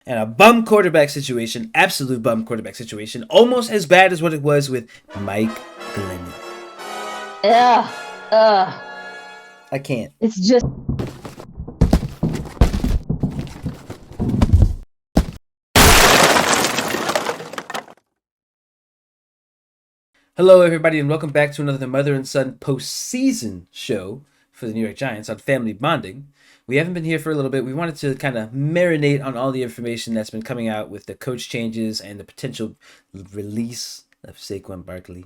And a bum quarterback situation, absolute bum quarterback situation, almost as bad as what it was with Mike Glennon. Ugh, ugh. I can't. It's just Hello, everybody, and welcome back to another Mother and Son postseason show for the New York Giants on family bonding. We haven't been here for a little bit. We wanted to kind of marinate on all the information that's been coming out with the coach changes and the potential release of Saquon Barkley.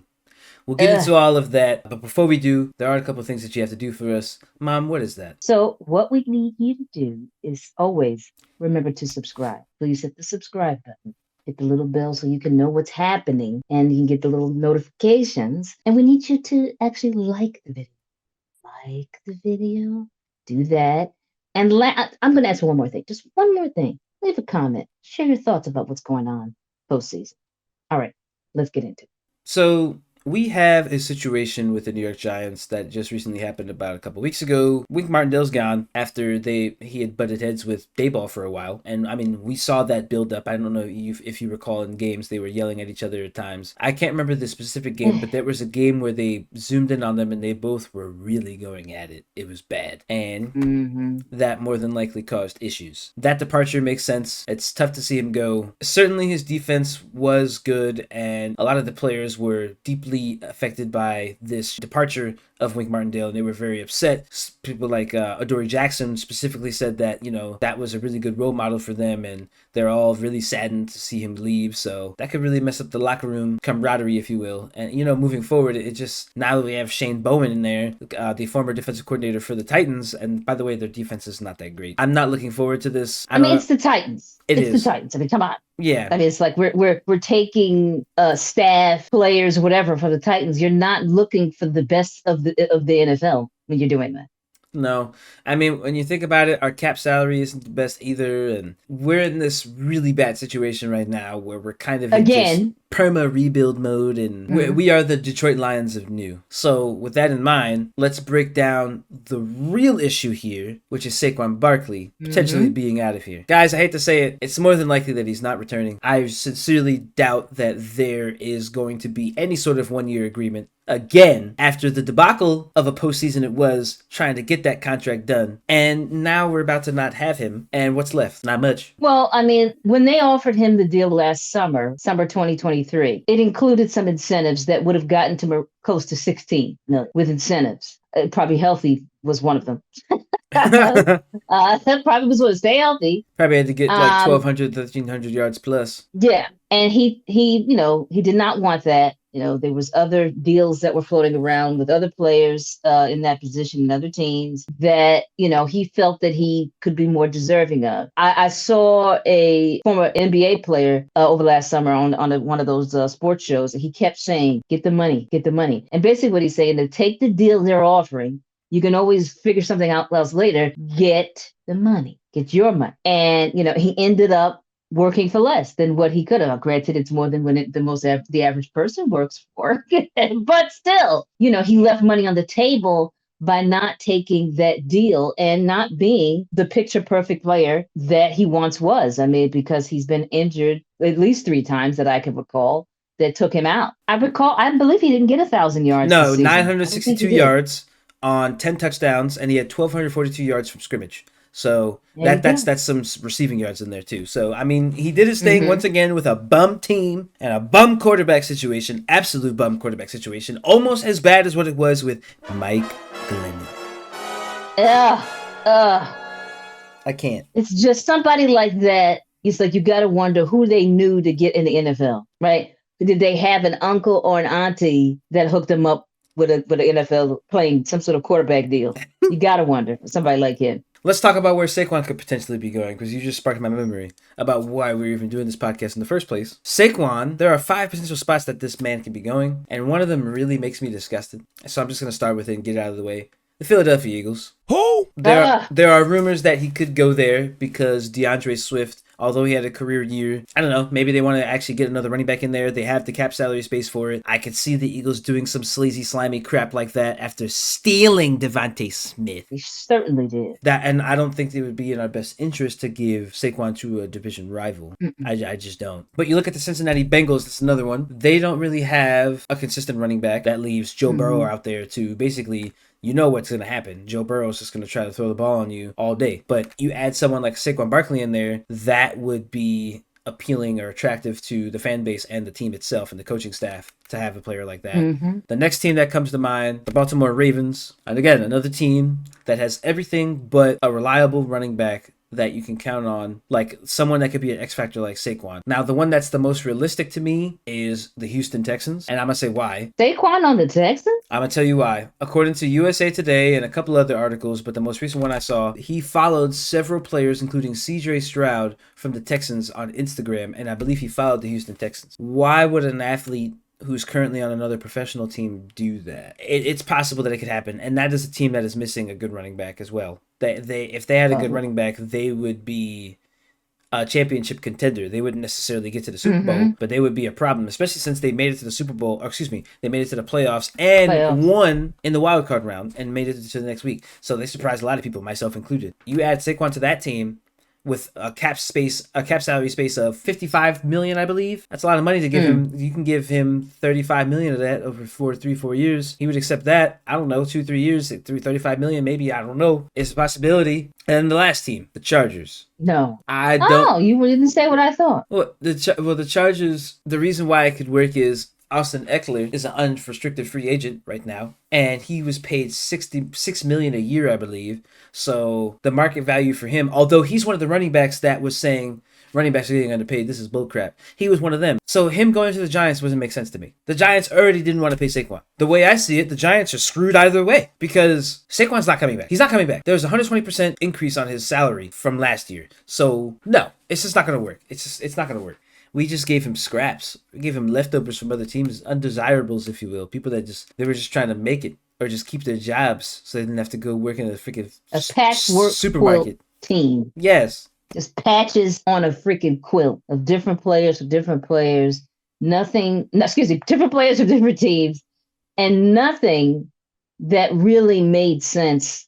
We'll get ugh. into all of that, but before we do, there are a couple of things that you have to do for us. Mom, what is that? So what we need you to do is always remember to subscribe. Please hit the subscribe button. Hit the little bell so you can know what's happening and you can get the little notifications. And we need you to actually like the video. Like the video. Do that. And I'm going to ask one more thing. Just one more thing. Leave a comment. Share your thoughts about what's going on postseason. All right, let's get into it. So we have a situation with the New York Giants that just recently happened about a couple weeks ago. Wink Martindale's gone after he had butted heads with Dayball for a while, and I mean we saw that build up. I don't know if you recall in games they were yelling at each other at times. I can't remember the specific game, but there was a game where they zoomed in on them and they both were really going at it. It was bad, and Mm-hmm. that more than likely caused issues. That departure makes sense. It's tough to see him go. Certainly his defense was good, and a lot of the players were deeply affected by this departure of Wink Martindale, and they were very upset. People like Adoree Jackson specifically said that, that was a really good role model for them, and they're all really saddened to see him leave. So that could really mess up the locker room camaraderie, if you will. And, moving forward, it just, now that we have Shane Bowman in there, the former defensive coordinator for the Titans, and by the way, their defense is not that great. I'm not looking forward to this. I I don't mean, know. it's the Titans. It It's the is. Titans. I mean, come on. Yeah. I mean, it's like we're taking staff, players, whatever from the Titans. You're not looking for the best of the NFL when you're doing that. No, I mean, when you think about it, our cap salary isn't the best either, and we're in this really bad situation right now where we're kind of in just Again, perma rebuild mode, and mm-hmm. we are the Detroit Lions of new. So, with that in mind, let's break down the real issue here, which is Saquon Barkley potentially Mm-hmm. being out of here. Guys, I hate to say it, it's more than likely that he's not returning. I sincerely doubt that there is going to be any sort of 1 year agreement again after the debacle of a postseason it was trying to get that contract done. And now we're about to not have him. And what's left? Not much. Well, I mean, when they offered him the deal last summer 2023, it included some incentives that would have gotten to close to 16 million with incentives. Probably healthy was one of them. That probably was what stay healthy. Probably had to get like Um, 1,200, 1,300 yards plus. Yeah, and he did not want that. There was other deals that were floating around with other players in that position and other teams that he felt that he could be more deserving of. I saw a former NBA player over last summer on one of those sports shows, and he kept saying, "Get the money, get the money." And basically, what he's saying to take the deal they're offering. You can always figure something out else later. Get the money, get your money, and he ended up working for less than what he could have. Granted, it's more than the average person works for, but still, he left money on the table by not taking that deal and not being the picture perfect player that he once was. I mean, because he's been injured at least 3 times that I can recall that took him out. I believe he didn't get 1,000 yards this No, season. I don't think 962 he did. yards on 10 touchdowns, and he had 1,242 yards from scrimmage. So There you that's go. that's some receiving yards in there too. So I mean, he did his thing once Mm-hmm. again with a bum team and a bum quarterback situation, absolute bum quarterback situation, almost as bad as what it was with Mike Glennon. Ugh, ugh. I can't. It's just somebody like that. It's like you got to wonder who they knew to get in the NFL, right? Did they have an uncle or an auntie that hooked them up with an NFL playing some sort of quarterback deal? You got to wonder somebody like him. Let's talk about where Saquon could potentially be going, because you just sparked my memory about why we're even doing this podcast in the first place. Saquon, there are 5 potential spots that this man could be going, and one of them really makes me disgusted. So I'm just going to start with it and get it out of the way. The Philadelphia Eagles. Who? There are rumors that he could go there because DeAndre Swift although he had a career year. I don't know. Maybe they want to actually get another running back in there. They have the cap salary space for it. I could see the Eagles doing some sleazy, slimy crap like that after stealing Devontae Smith. They certainly did. And I don't think it would be in our best interest to give Saquon to a division rival. I just don't. But you look at the Cincinnati Bengals, that's another one. They don't really have a consistent running back. That leaves Joe Burrow out there to basically, you know what's going to happen. Joe Burrow is just going to try to throw the ball on you all day. But you add someone like Saquon Barkley in there, that would be appealing or attractive to the fan base and the team itself and the coaching staff to have a player like that. The next team that comes to mind, the Baltimore Ravens. And again, another team that has everything but a reliable running back that you can count on, like someone that could be an X factor like Saquon. Now, the one that's the most realistic to me is the Houston Texans, and I'm gonna say why. Saquon on the Texans? I'm gonna tell you why. According to USA Today and a couple other articles, but the most recent one I saw, he followed several players, including CJ Stroud from the Texans on Instagram, and I believe he followed the Houston Texans. Why would an athlete who's currently on another professional team do that? It's possible that it could happen, and that is a team that is missing a good running back as well. If they had a good running back, they would be a championship contender. They wouldn't necessarily get to the Super Bowl, but they would be a problem, especially since they made it to the Super Bowl, or excuse me, they made it to the playoffs and won in the wild card round and made it to the next week. So they surprised a lot of people, myself included. You add Saquon to that team with a cap salary space of $55 million, I believe. That's a lot of money to give him. You can give him $35 million of that over 4 years. He would accept that. I don't know, 2-3 years, $35 million, maybe. I don't know. It's a possibility. And the last team, the Chargers. No, I don't. Oh, you didn't say what I thought. Well, the Chargers. The reason why it could work is Austin Eckler is an unrestricted free agent right now, and he was paid $66 million a year, I believe. So the market value for him, although he's one of the running backs that was saying running backs are getting underpaid, this is bullcrap. He was one of them. So him going to the Giants doesn't make sense to me. The Giants already didn't want to pay Saquon. The way I see it, the Giants are screwed either way because Saquon's not coming back. He's not coming back. There was a 120% increase on his salary from last year. So no, it's just not going to work. It's not going to work. We just gave him scraps. We gave him leftovers from other teams, undesirables, if you will. People that they were just trying to make it or just keep their jobs so they didn't have to go work in a freaking patchwork supermarket team. Yes. Just patches on a freaking quilt of different players for different players. Different players for different teams. And nothing that really made sense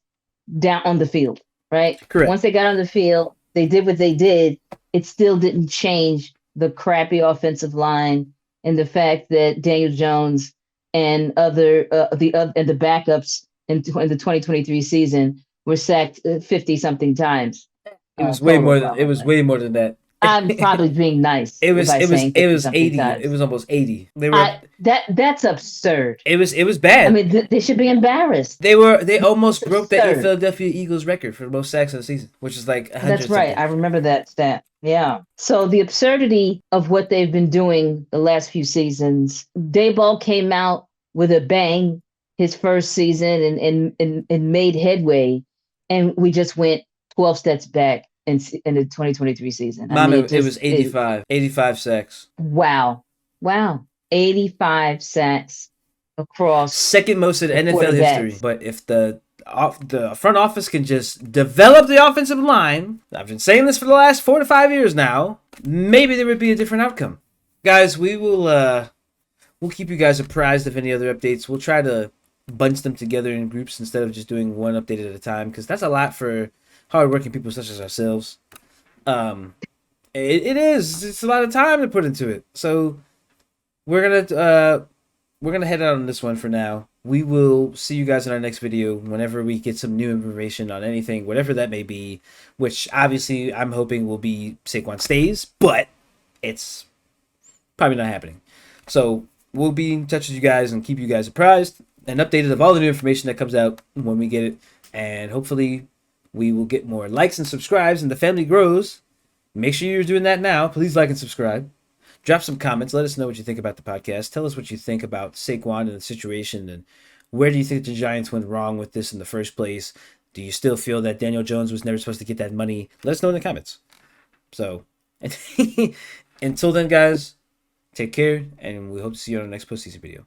down on the field, right? Correct. Once they got on the field, they did what they did. It still didn't change the crappy offensive line and the fact that Daniel Jones and the backups in the 2023 season were sacked 50-something times. It was way more than that. I'm probably being nice. It was 80. Times. It was almost 80. That's absurd. It was bad. I mean, they should be embarrassed. They almost broke the Philadelphia Eagles record for the most sacks in the season, which is like 100. That's right. I remember that stat. Yeah. So the absurdity of what they've been doing the last few seasons. Dayball came out with a bang his first season and made headway, and we just went 12 steps back in the 2023 season. It was 85 sacks. Wow. 85 sacks across second most in NFL history. But if the front office can just develop the offensive line, I've been saying this for the last 4 to 5 years now, maybe there would be a different outcome. Guys, we'll keep you guys apprised of any other updates. We'll try to bunch them together in groups instead of just doing one update at a time, because that's a lot for hardworking people such as ourselves. It's a lot of time to put into it. So we're gonna head out on this one for now. We will see you guys in our next video whenever we get some new information on anything, whatever that may be, which obviously I'm hoping will be Saquon stays, but it's probably not happening. So we'll be in touch with you guys and keep you guys apprised and updated of all the new information that comes out when we get it. And hopefully we will get more likes and subscribes and the family grows. Make sure you're doing that now. Please like and subscribe. Drop some comments. Let us know what you think about the podcast. Tell us what you think about Saquon and the situation, and where do you think the Giants went wrong with this in the first place? Do you still feel that Daniel Jones was never supposed to get that money? Let us know in the comments. So, until then, guys, take care, and we hope to see you on the next postseason video.